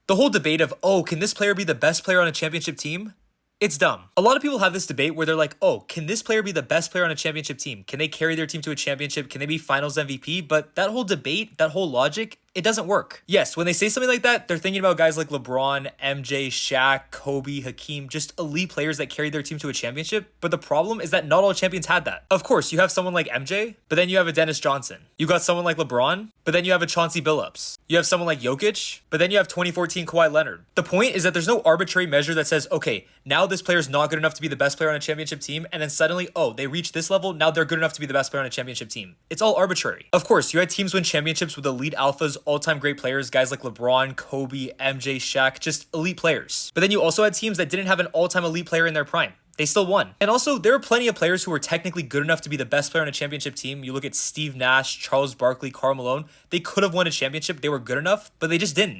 The whole debate of, oh, can this player be the best player on a championship team? It's dumb. A lot of people have this debate where they're like, oh, can this player be the best player on a championship team? Can they carry their team to a championship? Can they be finals MVP? But that whole debate, that whole logic, it doesn't work. Yes, when they say something like that, they're thinking about guys like LeBron, MJ, Shaq, Kobe, Hakeem, just elite players that carried their team to a championship. But the problem is that not all champions had that. Of course, you have someone like MJ, but then you have a Dennis Johnson. You got someone like LeBron, but then you have a Chauncey Billups. You have someone like Jokic, but then you have 2014 Kawhi Leonard. The point is that there's no arbitrary measure that says, okay, now this player's not good enough to be the best player on a championship team, and then suddenly, oh, they reach this level, now they're good enough to be the best player on a championship team. It's all arbitrary. Of course, you had teams win championships with elite alphas, all-time great players, guys like LeBron, Kobe, MJ, Shaq, just elite players. But then you also had teams that didn't have an all-time elite player in their prime. They still won. And also, there are plenty of players who were technically good enough to be the best player on a championship team. You look at Steve Nash, Charles Barkley, Karl Malone. They could have won a championship. They were good enough, but they just didn't.